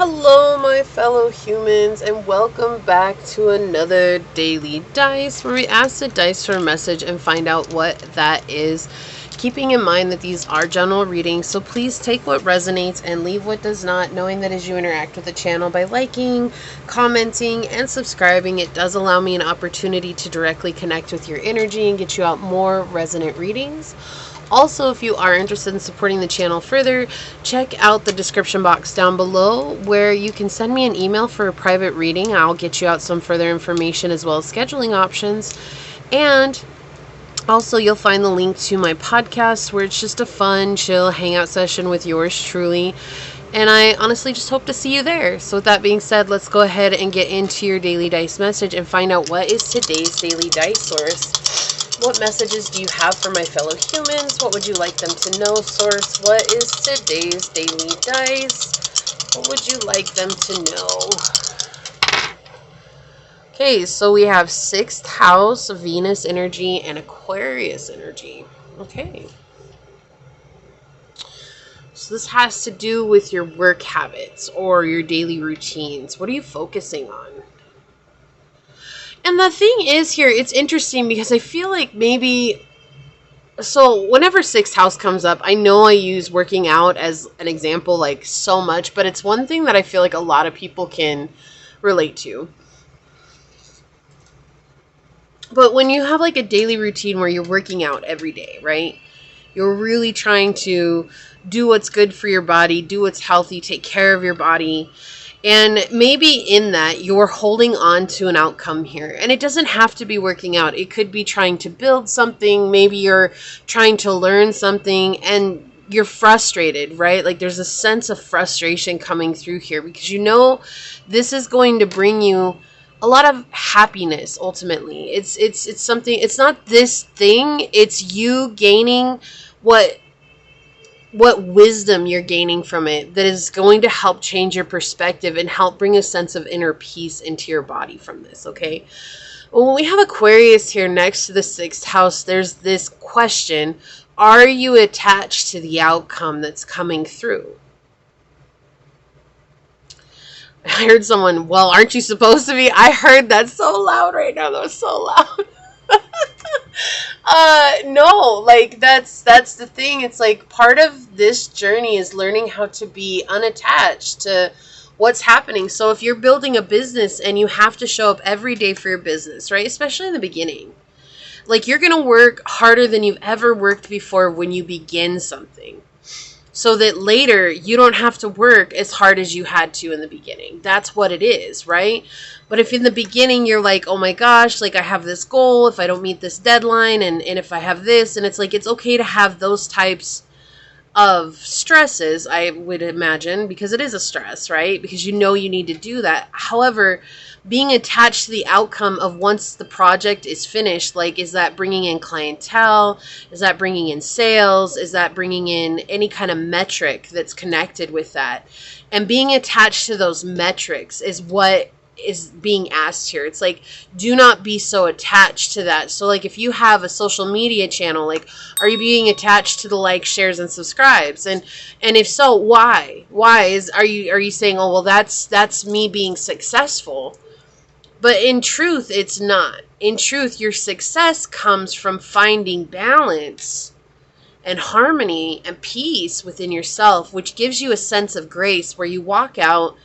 Hello, my fellow humans, and welcome back to another Daily Dice, where we ask the dice for a message and find out what that is. Keeping in mind that these are general readings, so please take what resonates and leave what does not, knowing that as you interact with the channel by liking, commenting, and subscribing, it does allow me an opportunity to directly connect with your energy and get you out more resonant readings. Also, if you are interested in supporting the channel further, check out the description box down below where you can send me an email for a private reading. I'll get you out some further information as well as scheduling options. And also, you'll find the link to my podcast where it's just a fun, chill hangout session with yours truly. And I honestly just hope to see you there. So with that being said, let's go ahead and get into your Daily Dice message and find out what is today's Daily Dice source. What messages do you have for my fellow humans? What would you like them to know, source? What is today's Daily Dice? What would you like them to know? Okay, so we have 6th house, Venus energy, and Aquarius energy. Okay. So this has to do with your work habits or your daily routines. What are you focusing on? And the thing is here, it's interesting because I feel like maybe, so whenever 6th house comes up, I know I use working out as an example like so much, but it's one thing that I feel like a lot of people can relate to. But when you have like a daily routine where you're working out every day, right? You're really trying to do what's good for your body, do what's healthy, take care of your body. And maybe in that you're holding on to an outcome here. And it doesn't have to be working out. It could be trying to build something. Maybe you're trying to learn something and you're frustrated, right? Like there's a sense of frustration coming through here because you know this is going to bring you a lot of happiness ultimately. It's something, it's not this thing, it's you gaining what wisdom you're gaining from it that is going to help change your perspective and help bring a sense of inner peace into your body from this, okay? Well, when we have Aquarius here next to the 6th house, there's this question, are you attached to the outcome that's coming through? I heard someone, well, aren't you supposed to be? I heard that so loud right now. That was so loud. No, like that's the thing. It's like part of this journey is learning how to be unattached to what's happening. So if you're building a business and you have to show up every day for your business, right? Especially in the beginning. Like you're going to work harder than you've ever worked before when you begin something. So that later you don't have to work as hard as you had to in the beginning. That's what it is, right? But if in the beginning you're like, oh my gosh, like I have this goal, if I don't meet this deadline, and if I have this, and it's like, it's okay to have those types of stresses, I would imagine, because it is a stress, right? Because you know you need to do that. However, being attached to the outcome of once the project is finished, like is that bringing in clientele? Is that bringing in sales? Is that bringing in any kind of metric that's connected with that? And being attached to those metrics is what is being asked here. It's like, do not be so attached to that. So like if you have a social media channel, like are you being attached to the likes, shares, and subscribes? And if so, why? Are you saying, oh well, that's me being successful? But in truth, it's not. In truth, your success comes from finding balance and harmony and peace within yourself, which gives you a sense of grace where you walk out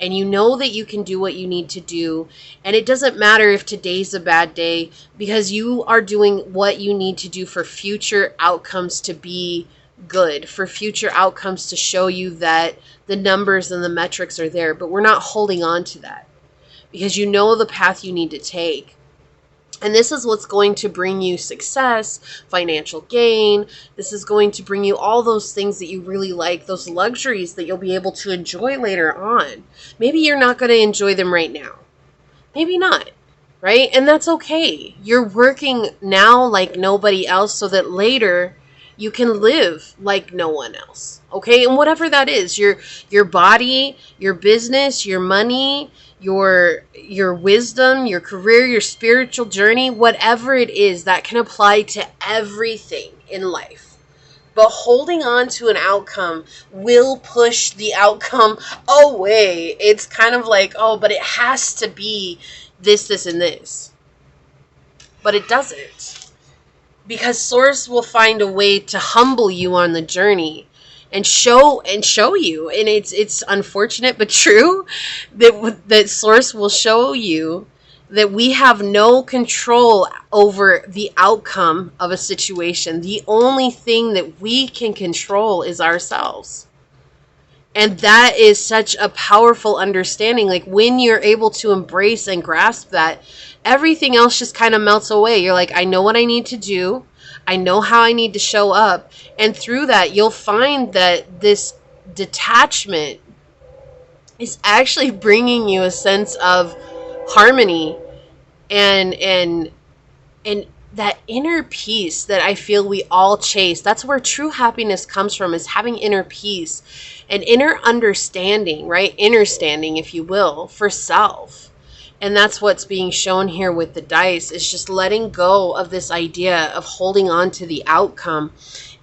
and you know that you can do what you need to do. And it doesn't matter if today's a bad day because you are doing what you need to do for future outcomes to be good, for future outcomes to show you that the numbers and the metrics are there. But we're not holding on to that because you know the path you need to take. And this is what's going to bring you success, financial gain. This is going to bring you all those things that you really like, those luxuries that you'll be able to enjoy later on. Maybe you're not going to enjoy them right now. Maybe not, right? And that's okay. You're working now like nobody else so that later you can live like no one else, okay? And whatever that is, your body, your business, your money, your wisdom, your career, your spiritual journey, whatever it is, that can apply to everything in life. But holding on to an outcome will push the outcome away. It's kind of like, oh, but it has to be this, this, and this. But it doesn't. Because Source will find a way to humble you on the journey and show you. And it's unfortunate but true that Source will show you that we have no control over the outcome of a situation. The only thing that we can control is ourselves. And that is such a powerful understanding. Like when you're able to embrace and grasp that, everything else just kind of melts away. You're like, I know what I need to do. I know how I need to show up. And through that, you'll find that this detachment is actually bringing you a sense of harmony and that inner peace that I feel we all chase. That's where true happiness comes from, is having inner peace and inner understanding, right? Inner standing, if you will, for self. And that's what's being shown here with the dice, is just letting go of this idea of holding on to the outcome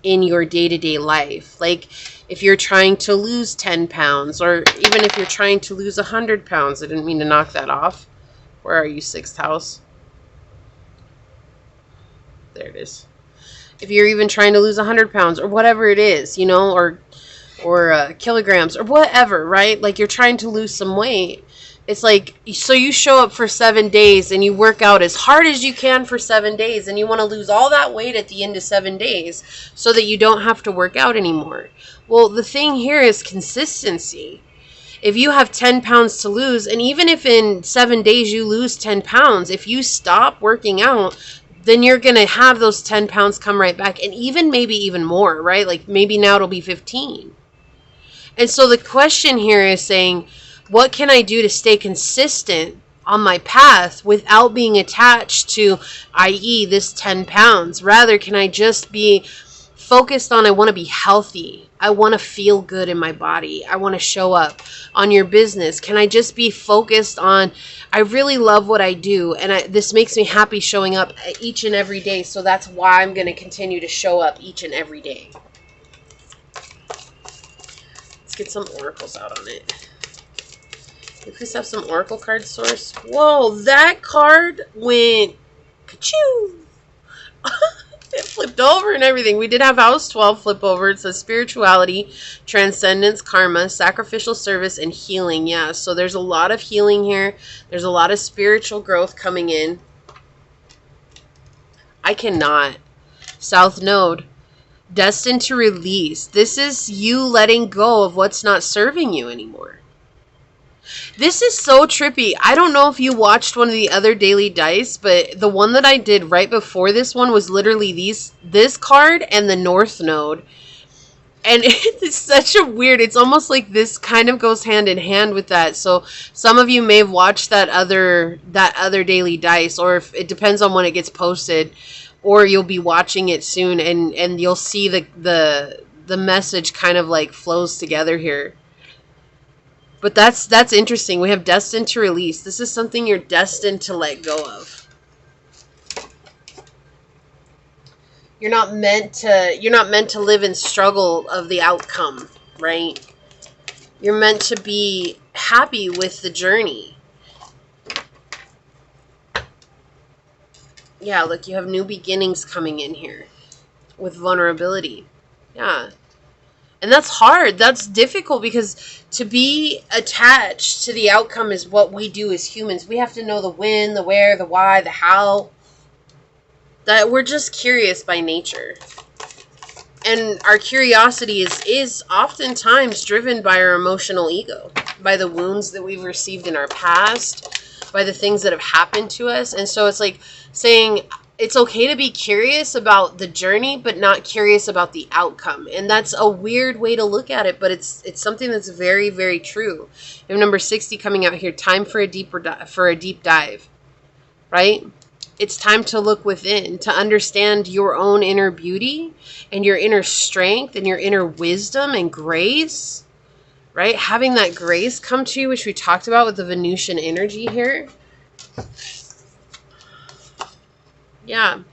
in your day-to-day life. Like if you're trying to lose 10 pounds, or even if you're trying to lose 100 pounds, I didn't mean to knock that off. Where are you, sixth house? There it is. If you're even trying to lose 100 pounds or whatever it is, you know, or kilograms or whatever, right? Like you're trying to lose some weight. It's like, so you show up for 7 days and you work out as hard as you can for 7 days, and you want to lose all that weight at the end of 7 days so that you don't have to work out anymore. Well, the thing here is consistency. If you have 10 pounds to lose, and even if in 7 days you lose 10 pounds, if you stop working out, then you're going to have those 10 pounds come right back, and even maybe even more, right? Like maybe now it'll be 15. And so the question here is saying, what can I do to stay consistent on my path without being attached to, i.e., this 10 pounds? Rather, can I just be focused on, I want to be healthy. I want to feel good in my body. I want to show up. On your business, can I just be focused on, I really love what I do, and this makes me happy showing up each and every day, so that's why I'm going to continue to show up each and every day. Let's get some oracles out on it. Can you please have some oracle card, Source? Whoa, that card went ka-choo! It flipped over and everything. We did have House 12 flip over. It says spirituality, transcendence, karma, sacrificial service, and healing. Yeah, so there's a lot of healing here. There's a lot of spiritual growth coming in. I cannot. South Node. Destined to release. This is you letting go of what's not serving you anymore. This is so trippy. I don't know if you watched one of the other daily dice, but the one that I did right before this one was literally this card and the North Node. And it's such a weird, it's almost like this kind of goes hand in hand with that. So some of you may have watched that other daily dice, or if it depends on when it gets posted, or you'll be watching it soon, and you'll see the message kind of like flows together here. But that's interesting. We have destined to release. This is something you're destined to let go of. You're not meant to live in struggle of the outcome, right? You're meant to be happy with the journey. Yeah, look, you have new beginnings coming in here with vulnerability. Yeah. And that's hard. That's difficult, because to be attached to the outcome is what we do as humans. We have to know the when, the where, the why, the how. That we're just curious by nature. And our curiosity is oftentimes driven by our emotional ego, by the wounds that we've received in our past, by the things that have happened to us. And so it's like saying, it's okay to be curious about the journey, but not curious about the outcome. And that's a weird way to look at it, but it's something that's very, very true. We have number 60 coming out here. Time for a deep dive, right? It's time to look within, to understand your own inner beauty and your inner strength and your inner wisdom and grace, right? Having that grace come to you, which we talked about with the Venusian energy here. Yeah.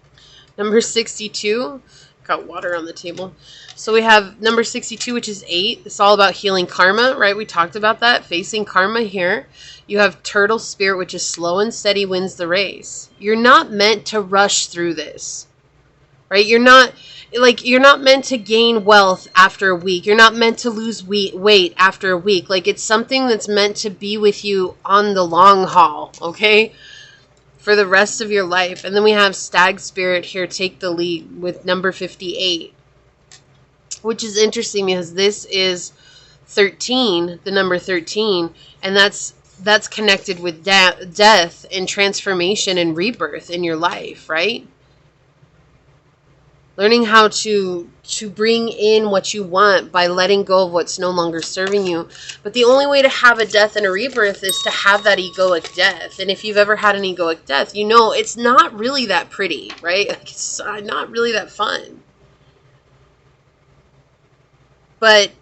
Number 62, Got water on the table. So we have number 62, which is 8. It's all about healing karma, right? We talked about that. Facing karma here. You have turtle spirit, which is slow and steady wins the race. You're not meant to rush through this, right? You're not meant to gain wealth after a week. You're not meant to lose weight after a week. Like, it's something that's meant to be with you on the long haul, okay? For the rest of your life. And then we have stag spirit here take the lead with number 58, which is interesting because this is 13, the number 13, and that's connected with death and transformation and rebirth in your life, right? Learning how to bring in what you want by letting go of what's no longer serving you. But the only way to have a death and a rebirth is to have that egoic death. And if you've ever had an egoic death, you know it's not really that pretty, right? Like, it's not really that fun. But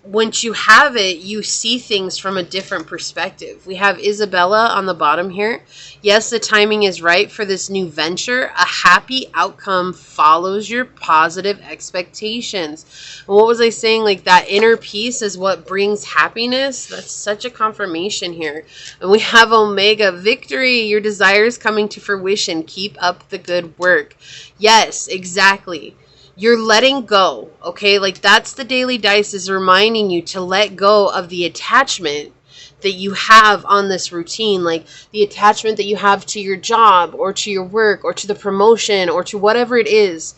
once you have it, you see things from a different perspective. We have Isabella on the bottom here. Yes, the timing is right for this new venture. A happy outcome follows your positive expectations. And what was I saying? Like, that inner peace is what brings happiness. That's such a confirmation here. And we have Omega. Victory. Your desires coming to fruition. Keep up the good work. Yes, exactly. You're letting go, okay? Like, that's the daily dice is reminding you to let go of the attachment that you have on this routine, like the attachment that you have to your job or to your work or to the promotion or to whatever it is.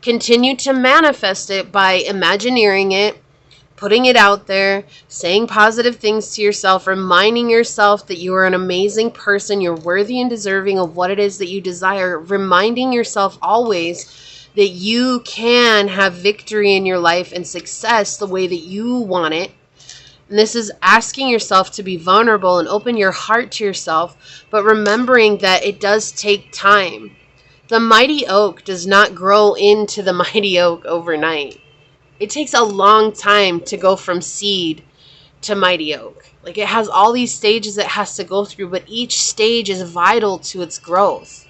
Continue to manifest it by imagineering it, putting it out there, saying positive things to yourself, reminding yourself that you are an amazing person, you're worthy and deserving of what it is that you desire, reminding yourself always that you can have victory in your life and success the way that you want it. And this is asking yourself to be vulnerable and open your heart to yourself, but remembering that it does take time. The mighty oak does not grow into the mighty oak overnight. It takes a long time to go from seed to mighty oak. Like, it has all these stages it has to go through, but each stage is vital to its growth.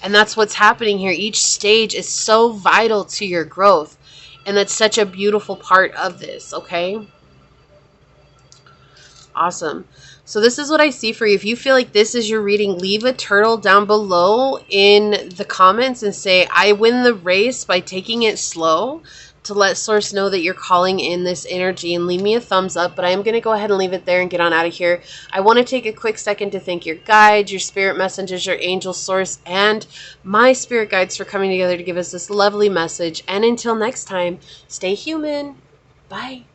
And that's what's happening here. Each stage is so vital to your growth. And that's such a beautiful part of this, okay? Awesome. So this is what I see for you. If you feel like this is your reading, leave a turtle down below in the comments and say, I win the race by taking it slow, to let source know that you're calling in this energy, and leave me a thumbs up. But I am going to go ahead and leave it there and get on out of here. I want to take a quick second to thank your guides, your spirit messengers, your angel source, and my spirit guides for coming together to give us this lovely message. And until next time, stay human. Bye.